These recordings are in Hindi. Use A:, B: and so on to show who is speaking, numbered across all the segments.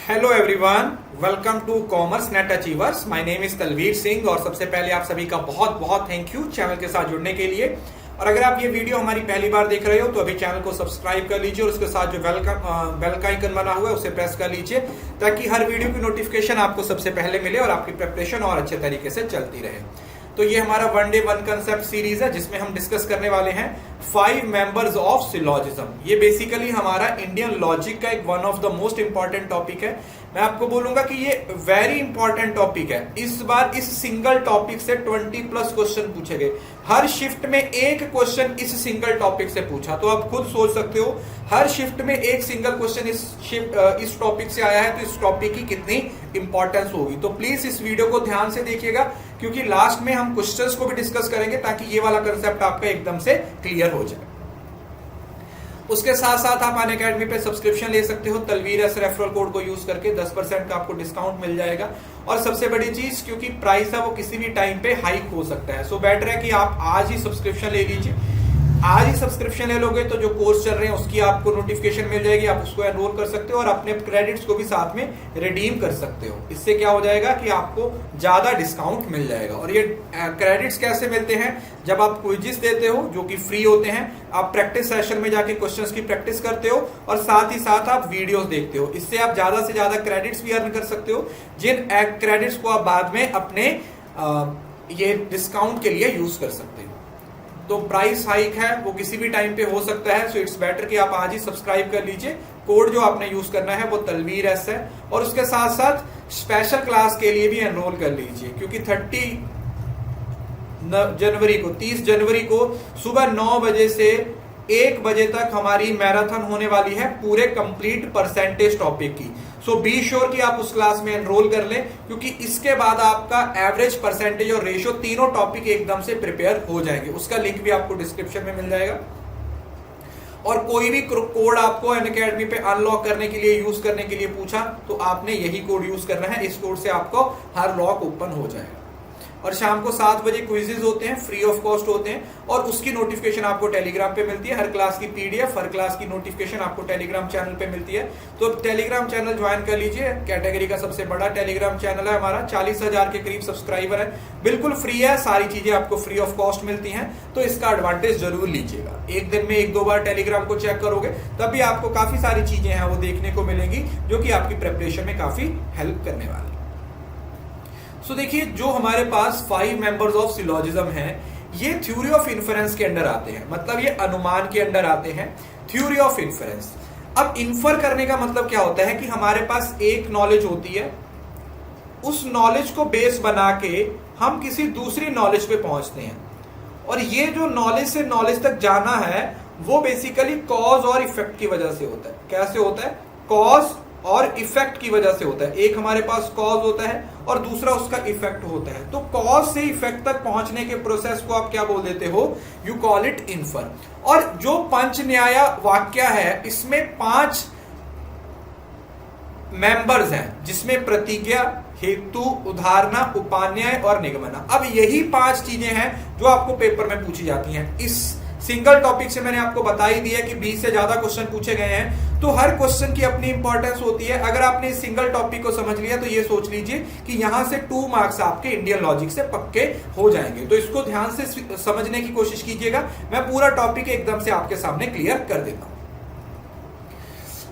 A: Hello everyone, welcome to Commerce Net Achievers. My name is Talveer Singh और सबसे पहले आप सभी का बहुत बहुत थैंक यू चैनल के साथ जुड़ने के लिए। और अगर आप ये वीडियो हमारी पहली बार देख रहे हो तो अभी चैनल को सब्सक्राइब कर लीजिए और उसके साथ जो बेल का आइकन बना हुआ है उसे प्रेस कर लीजिए ताकि हर वीडियो की नोटिफिकेशन आपको सबसे पहले मिले और आपकी प्रिपरेशन और अच्छे तरीके से चलती रहे। तो ये हमारा one day one concept series है जिसमें हम डिस्कस करने वाले हैं 5 मेंबर्स ऑफ सिलोजिज्म। ये बेसिकली हमारा इंडियन लॉजिक का एक one of the most important topic है। मैं आपको बोलूंगा कि ये वेरी इंपॉर्टेंट टॉपिक है। इस बार इस सिंगल टॉपिक से 20 प्लस क्वेश्चन पूछे गए। हर शिफ्ट में एक क्वेश्चन इस सिंगल टॉपिक से पूछा, तो आप खुद सोच सकते हो हर शिफ्ट में एक सिंगल क्वेश्चन इस टॉपिक से आया है तो इस टॉपिक की कितनी इंपॉर्टेंस होगी। तो प्लीज इस वीडियो को ध्यान से देखिएगा क्योंकि लास्ट में हम क्वेश्चंस को भी डिस्कस करेंगे ताकि ये वाला कंसेप्ट आपका एकदम से क्लियर हो जाए। उसके साथ साथ आप अनअकैडमी पे सब्सक्रिप्शन ले सकते हो। तलवीर एस रेफरल कोड को यूज करके 10% का आपको डिस्काउंट मिल जाएगा। और सबसे बड़ी चीज, क्योंकि प्राइस है वो किसी भी टाइम पे हाइक हो सकता है, सो बेटर है कि आप आज ही सब्सक्रिप्शन ले लीजिए। आज ही सब्सक्रिप्शन ले लोगे तो जो कोर्स चल रहे हैं उसकी आपको नोटिफिकेशन मिल जाएगी, आप उसको एनरोल कर सकते हो और अपने क्रेडिट्स को भी साथ में रिडीम कर सकते हो। इससे क्या हो जाएगा कि आपको ज्यादा डिस्काउंट मिल जाएगा। और ये क्रेडिट्स कैसे मिलते हैं? जब आप क्विज़ेस देते हो जो कि फ्री होते हैं, आप प्रैक्टिस सेशन में जाके क्वेश्चंस की प्रैक्टिस करते हो और साथ ही साथ आप वीडियोस देखते हो। इससे आप ज्यादा से ज्यादा क्रेडिट्स भी अर्न कर सकते हो जिन क्रेडिट्स को आप बाद में अपने ये डिस्काउंट के लिए यूज कर सकते हो। तो प्राइस हाइक है वो किसी भी टाइम पे हो सकता है, सो इट्स बेटर कि आप आज ही सब्सक्राइब कर लीजिए। कोड जो आपने यूज करना है वो तलवीर एस है और उसके साथ साथ स्पेशल क्लास के लिए भी एनरोल कर लीजिए क्योंकि 30 जनवरी को सुबह 9 बजे से 1 बजे तक हमारी मैराथन होने वाली है पूरे कंप्लीट परसेंटेज टॉपिक की। सो बी श्योर कि आप उस क्लास में एनरोल कर लें क्योंकि इसके बाद आपका एवरेज परसेंटेज और रेशियो तीनों टॉपिक एकदम से प्रिपेयर हो जाएंगे। उसका लिंक भी आपको डिस्क्रिप्शन में मिल जाएगा। और कोई भी कोड आपको अनअकैडमी पे अनलॉक करने के लिए यूज करने के लिए पूछा तो आपने यही कोड यूज करना है। इस कोड से आपको हर लॉक ओपन हो जाएगा। और शाम को 7 बजे क्विजेज होते हैं, फ्री ऑफ कॉस्ट होते हैं और उसकी नोटिफिकेशन आपको टेलीग्राम पे मिलती है। हर क्लास की पीडीएफ, हर क्लास की नोटिफिकेशन आपको टेलीग्राम चैनल पे मिलती है। तो टेलीग्राम चैनल ज्वाइन कर लीजिए। कैटेगरी का सबसे बड़ा टेलीग्राम चैनल है हमारा, 40,000 के करीब सब्सक्राइबर है। बिल्कुल फ्री है, सारी चीजें आपको फ्री ऑफ कॉस्ट मिलती हैं, तो इसका एडवांटेज जरूर लीजिएगा। एक दिन में 1-2 बार टेलीग्राम को चेक करोगे तब भी आपको काफी सारी चीजें हैं वो देखने को मिलेंगी जो कि आपकी प्रिपरेशन में काफी हेल्प करने वाली। सो देखिए, जो हमारे पास 5 मेंबर्स ऑफ सिलोजिज्म हैं ये थ्योरी ऑफ इन्फरेंस के अंडर आते हैं, मतलब ये अनुमान के अंडर आते हैं, थ्योरी ऑफ इन्फरेंस। अब इन्फर करने का मतलब क्या होता है कि हमारे पास एक नॉलेज होती है, उस नॉलेज को बेस बना के हम किसी दूसरी नॉलेज पे पहुंचते हैं और ये जो नॉलेज से नॉलेज तक जाना है वो बेसिकली कॉज और इफेक्ट की वजह से होता है। कैसे होता है? कॉज और इफेक्ट की वजह से होता है। एक हमारे पास कॉज होता है और दूसरा उसका इफेक्ट होता है। तो कॉज से इफेक्ट तक पहुंचने के प्रोसेस को आप क्या बोल देते हो? You call it infer. और जो पंच न्याय वाक्य है इसमें 5 मेंबर्स हैं जिसमें प्रतिज्ञा, हेतु, उदाहरणा, उपान्याय और निगमना। अब यही 5 चीजें हैं जो आपको पेपर में पूछी जाती हैं। इस सिंगल टॉपिक से मैंने आपको बता ही दिया कि 20 से ज्यादा क्वेश्चन पूछे गए हैं, तो हर क्वेश्चन की अपनी इंपॉर्टेंस होती है। अगर आपने इस सिंगल टॉपिक को समझ लिया तो ये सोच लीजिए कि यहां से 2 मार्क्स आपके इंडियन लॉजिक से पक्के हो जाएंगे। तो इसको ध्यान से समझने की कोशिश कीजिएगा। मैं पूरा टॉपिक एकदम से आपके सामने क्लियर कर देता हूं।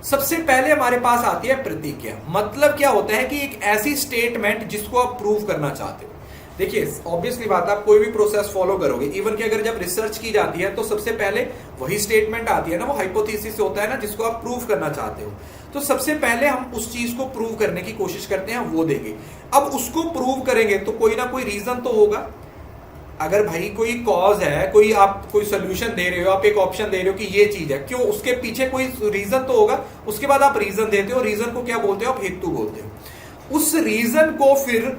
A: सबसे पहले हमारे पास आती है प्रतिज्ञा। मतलब क्या होता है कि एक ऐसी स्टेटमेंट जिसको आप प्रूव करना चाहते हो। देखिए, ऑब्वियसली बात, आप कोई भी प्रोसेस फॉलो करोगे, इवन कि अगर जब रिसर्च की जाती है तो सबसे पहले वही स्टेटमेंट आती है ना, वो हाइपोथेसिस होता है ना जिसको आप प्रूव करना चाहते हो। तो सबसे पहले हम उस चीज को प्रूव करने की कोशिश करते हैं, वो देंगे। अब उसको प्रूव करेंगे तो कोई ना कोई रीजन तो होगा। अगर भाई कोई कॉज है, आप कोई सोल्यूशन दे रहे हो, आप एक ऑप्शन दे रहे हो कि ये चीज है, क्यों, उसके पीछे कोई रीजन तो होगा। उसके बाद आप रीजन देते हो। रीजन को क्या बोलते हो? आप हेतु बोलते हो। उस रीजन को फिर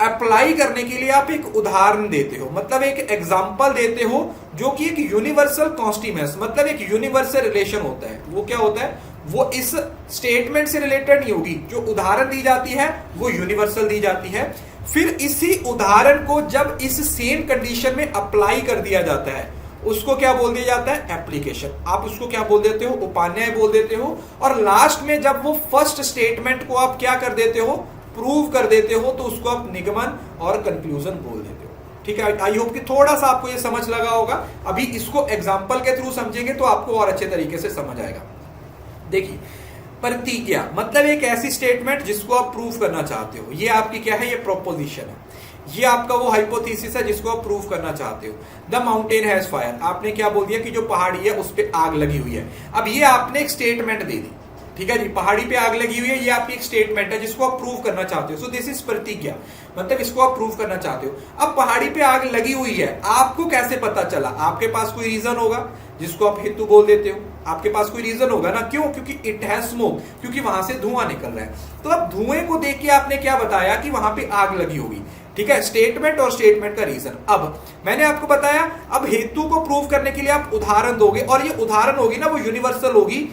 A: अप्लाई करने के लिए आप एक उदाहरण देते हो, मतलब एक एग्जाम्पल देते हो जो कि एक यूनिवर्सल कॉन्स्टिट्यूएंस, मतलब एक यूनिवर्सल रिलेशन होता है। वो क्या होता है? वो इस स्टेटमेंट से रिलेटेड नहीं होगी। जो उदाहरण दी जाती है वो यूनिवर्सल दी जाती है। फिर इसी उदाहरण को जब इस सेम कंडीशन में अप्लाई कर दिया जाता है उसको क्या बोल दिया जाता है, एप्लीकेशन। आप उसको क्या बोल देते हो, उपान्याय बोल देते हो। और लास्ट में जब वो फर्स्ट स्टेटमेंट को आप क्या कर देते हो, प्रूव कर देते हो, तो उसको आप निगमन और कंक्लूजन बोल देते हो। ठीक है, आई होप कि थोड़ा सा आपको ये समझ लगा होगा। अभी इसको एग्जाम्पल के थ्रू समझेंगे तो आपको और अच्छे तरीके से समझ आएगा। देखिए, प्रतिज्ञा मतलब एक ऐसी स्टेटमेंट जिसको आप प्रूव करना चाहते हो। ये आपकी क्या है, ये प्रोपोजिशन है। ये आपका वो हाइपोथेसिस है जिसको आप प्रूव करना चाहते हो। द माउंटेन हैज फायर, आपने क्या बोल दिया कि जो पहाड़ी है उस पर आग लगी हुई है। अब ये आपने एक स्टेटमेंट दे दी, ठीक है जी, पहाड़ी पे आग लगी हुई है, ये आपकी एक स्टेटमेंट है जिसको आप प्रूव करना चाहते हो। सो दिस इज प्रतिज्ञा, मतलब इसको आप प्रूव करना चाहते हो। अब पहाड़ी पे आग लगी हुई है, आपको कैसे पता चला? आपके पास कोई रीजन होगा जिसको आप हेतु बोल देते हो। आपके पास कोई रीजन होगा ना, क्यों? क्योंकि इट हैज स्मोक, क्योंकि वहां से धुआं निकल रहा है। तो अब धुएं को देख के आपने क्या बताया कि वहां पे आग लगी होगी। ठीक है, स्टेटमेंट और स्टेटमेंट का रीजन। अब मैंने आपको बताया, अब हेतु को प्रूव करने के लिए आप उदाहरण दोगे, और ये उदाहरण होगी ना वो यूनिवर्सल होगी,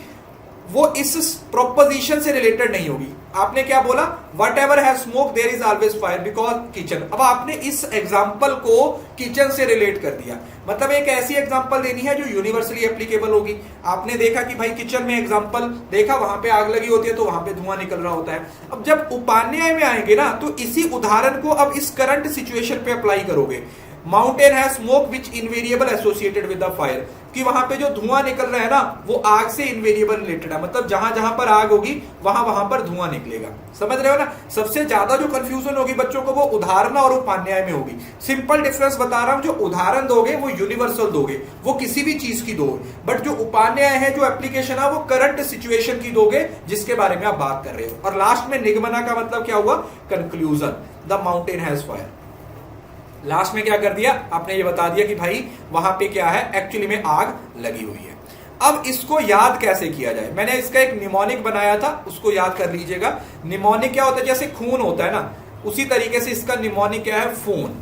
A: वो इस प्रोपोजिशन से रिलेटेड नहीं होगी। आपने क्या बोला, whatever has smoke there is always fire because kitchen. अब आपने इस एग्जाम्पल को किचन से रिलेट कर दिया, मतलब एक ऐसी एग्जाम्पल देनी है जो यूनिवर्सली एप्लीकेबल होगी। आपने देखा कि भाई किचन में एग्जाम्पल देखा, वहां पे आग लगी होती है तो वहां पे धुआं निकल रहा होता है। अब जब उपान्याय में आएंगे ना, तो इसी उदाहरण को अब इस करंट सिचुएशन पे अप्लाई करोगे। Mountain has smoke which invariable associated with the fire, कि वहां पे जो धुआं निकल रहा है ना वो आग से इनवेरिएबल रिलेटेड है, मतलब जहां जहां पर आग होगी वहां वहां पर धुआं निकलेगा। समझ रहे हो ना? सबसे ज्यादा जो कंफ्यूजन होगी बच्चों को वो उदाहरण और उपान्याय में होगी। सिंपल डिफरेंस बता रहा हूं, जो उदाहरण दोगे वो यूनिवर्सल दोगे, वो किसी भी चीज की दोगे, बट जो उपान्याय है, जो एप्लीकेशन है, वो करंट सिचुएशन की दोगे जिसके बारे में आप बात कर रहे हो। और लास्ट में निगमना का मतलब क्या हुआ, conclusion. The mountain has fire, last में क्या कर दिया आपने, ये बता दिया कि भाई वहां पे क्या है, एक्चुअली में आग लगी हुई है। अब इसको याद कैसे किया जाए, मैंने इसका एक निमोनिक बनाया था, उसको याद कर लीजिएगा। निमोनिक क्या होता है, जैसे खून होता है ना, उसी तरीके से इसका निमोनिक क्या है, फोन।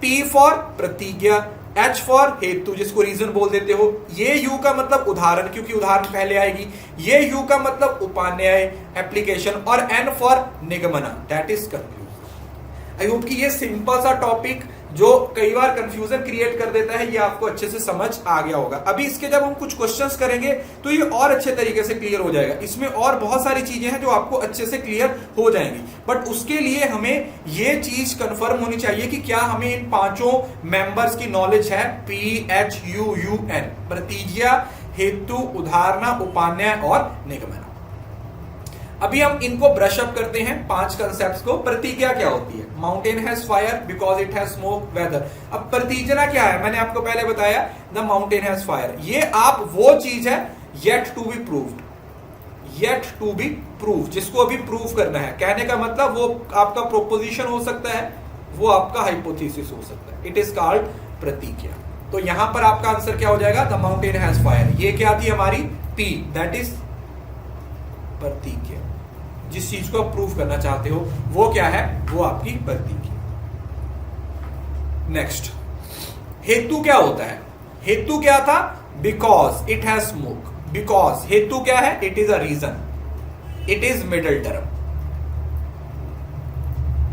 A: P फॉर प्रतिज्ञा, H फॉर हेतु जिसको रीजन बोल देते हो, ये U का मतलब उदाहरण क्योंकि उदाहरण पहले आएगी, ये U का मतलब उपान्याय एप्लीकेशन, और N फॉर निगमना, that is conclusion. I hope कि ये सिंपल सा टॉपिक जो कई बार कंफ्यूजन क्रिएट कर देता है, ये आपको अच्छे से समझ आ गया होगा। अभी इसके जब हम कुछ क्वेश्चंस करेंगे तो ये और अच्छे तरीके से क्लियर हो जाएगा। इसमें और बहुत सारी चीजें हैं जो आपको अच्छे से क्लियर हो जाएंगी, बट उसके लिए हमें ये चीज कंफर्म होनी चाहिए कि क्या हमें इन पांचों मेंबर्स की नॉलेज है, PHUUN, प्रतिज्ञा, हेतु, उदाहरण, उपान्याय और निगमन। अभी हम इनको ब्रश अप करते हैं, 5 कंसेप्ट्स को। प्रतिज्ञा क्या होती है, mountain has fire because it has smoke weather. अब प्रतिज्ञा क्या है, मैंने आपको पहले बताया, द माउंटेन हैज फायर। ये आप वो चीज है yet to be proved, yet to be prove, जिसको अभी प्रूव करना है। कहने का मतलब वो आपका प्रोपोजिशन हो सकता है, वो आपका हाइपोथेसिस हो सकता है। इट इज कॉल्ड प्रतिज्ञा। तो यहां पर आपका आंसर क्या हो जाएगा, द माउंटेन हैज फायर। ये क्या थी हमारी P, दैट इज प्रतिज्ञा। जिस चीज को आप प्रूव करना चाहते हो वो क्या है, वो आपकी प्रतिज्ञा। नेक्स्ट, हेतु क्या होता है, हेतु क्या था, because it has smoke. Because हेतु क्या है, it is a reason, it is middle term.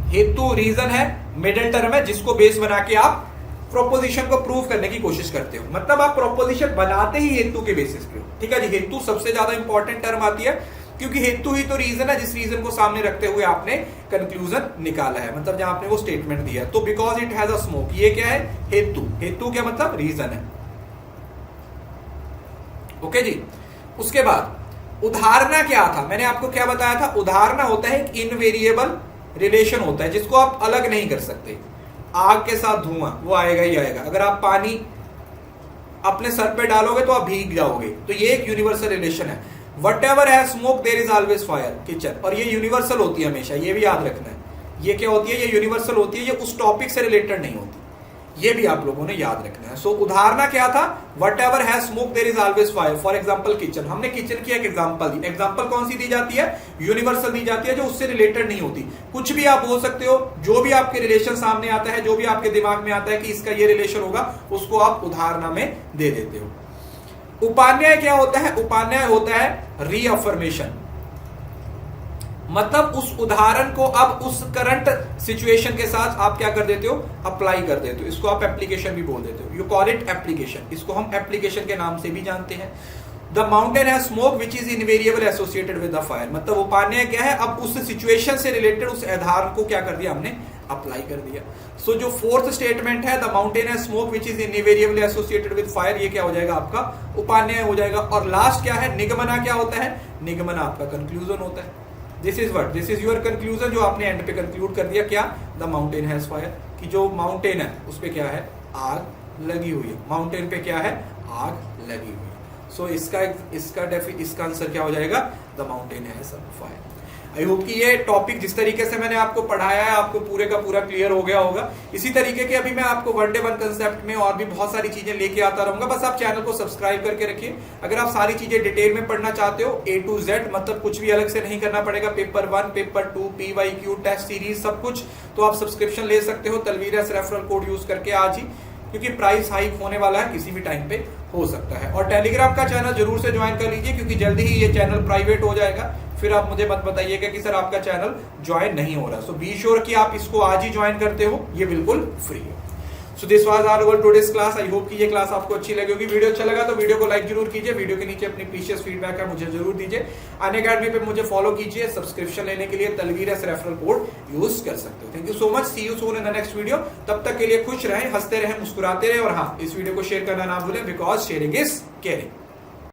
A: हेतु रीजन है, मिडल टर्म है, जिसको बेस बना के आप प्रोपोजिशन को प्रूव करने की कोशिश करते हो। मतलब आप प्रोपोजिशन बनाते ही हेतु के बेसिस पे हो। ठीक है जी, हेतु सबसे ज्यादा इंपॉर्टेंट टर्म आती है क्योंकि हेतु ही तो रीजन है, जिस रीजन को सामने रखते हुए आपने कंक्लूजन निकाला है, मतलब जहां आपने वो स्टेटमेंट दिया। तो because it has a smoke, ये क्या है, हेतु। हेतु क्या मतलब, रीजन है। ओके जी। उसके बाद उदाहरण क्या था, मैंने आपको क्या बताया था, उदाहरण होता है एक इनवेरिएबल रिलेशन होता है जिसको आप अलग नहीं कर सकते। आग के साथ धुआं वो आएगा ही आएगा, अगर आप पानी अपने सर पे डालोगे तो आप भीग जाओगे, तो ये एक यूनिवर्सल रिलेशन है। Whatever has smoke there is always fire, kitchen, और ये यूनिवर्सल होती है हमेशा, ये भी याद रखना है। ये क्या होती है, ये यूनिवर्सल होती है, ये उस टॉपिक से रिलेटेड नहीं होती, ये भी आप लोगों ने याद रखना है। सो उदाहरण क्या था, whatever has smoke there is always fire. For example kitchen, हमने किचन की एक एग्जाम्पल दी। एग्जाम्पल कौन सी दी जाती है, यूनिवर्सल दी जाती है, जो उससे रिलेटेड नहीं होती। कुछ भी आप बोल सकते हो, जो भी आपके रिलेशन सामने आता है, जो भी आपके दिमाग में आता है कि इसका ये रिलेशन होगा, उसको आप उदाहरण में दे देते हो। उपान्याय क्या होता है, उपान्याय होता है रीअफर्मेशन। मतलब उस उदाहरण को अब उस करंट सिचुएशन के साथ आप क्या कर देते हो, अप्लाई कर देते हो। इसको आप एप्लीकेशन भी बोल देते हो, यू कॉल इट एप्लीकेशन। इसको हम एप्लीकेशन के नाम से भी जानते हैं। The mountain has smoke which is invariable associated with the fire, मतलब उपान्याय क्या है, अब उस सिचुएशन से रिलेटेड उस उदाहरण को क्या कर दिया हमने, अप्लाई कर दिया। सो जो फोर्थ स्टेटमेंट है, the mountain has smoke which is invariable associated with fire, ये क्या हो जाएगा, आपका उपान्याय हो जाएगा। और लास्ट क्या है, निगमना क्या होता है, निगमना आपका कंक्लूजन होता है। This is what, this is your conclusion, जो आपने एंड पे कंक्लूड कर दिया क्या, द माउंटेन हैज फायर, कि जो माउंटेन है उस पे क्या है, आग लगी हुई है। माउंटेन पे क्या है, आग लगी हुई है। सो इसका आंसर क्या हो जाएगा, the mountain has fire. I hope कि ये टॉपिक जिस तरीके से मैंने आपको पढ़ाया है आपको पूरे का पूरा क्लियर हो गया होगा। इसी तरीके के अभी मैं आपको वन डे वन कंसेप्ट में और भी बहुत सारी चीजें लेके आता रहूंगा। बस आप चैनल को सब्सक्राइब करके रखिए। अगर आप सारी चीजें डिटेल में पढ़ना चाहते हो A to Z, मतलब कुछ भी अलग से नहीं करना पड़ेगा, paper 1, paper 2, PYQ, test series सब कुछ, तो आप सब्सक्रिप्शन ले सकते हो तलवीरस रेफरल कोड यूज करके आज ही, क्योंकि प्राइस हाइक होने वाला है, किसी भी टाइम पे हो सकता है। और टेलीग्राम का चैनल जरूर से ज्वाइन कर लीजिए, क्योंकि जल्दी ही ये चैनल प्राइवेट हो जाएगा। फिर आप मुझे मत बताइएगा कि सर आपका चैनल ज्वाइन नहीं हो रहा। सो बी श्योर कि आप इसको आज ही ज्वाइन करते हो, ये बिल्कुल फ्री है। So this was our today's class. I hope कि ये क्लास आपको अच्छी लगी होगी। वीडियो अच्छा लगा तो वीडियो को लाइक जरूर कीजिए। वीडियो के नीचे अपनी प्रीशियस फीडबैक है मुझे जरूर दीजिए। अनअकैडमी पे मुझे फॉलो कीजिए। सब्सक्रिप्शन लेने के लिए तलवीरस रेफरल कोड यूज कर सकते हो। Thank you so much, see you soon in the next video. तब तक के लिए खुश रहें, हंसते रहें, मुस्कुराते रहें, और हाँ, इस वीडियो को शेयर करना ना भूलें, बिकॉज शेयरिंग इज केयरिंग।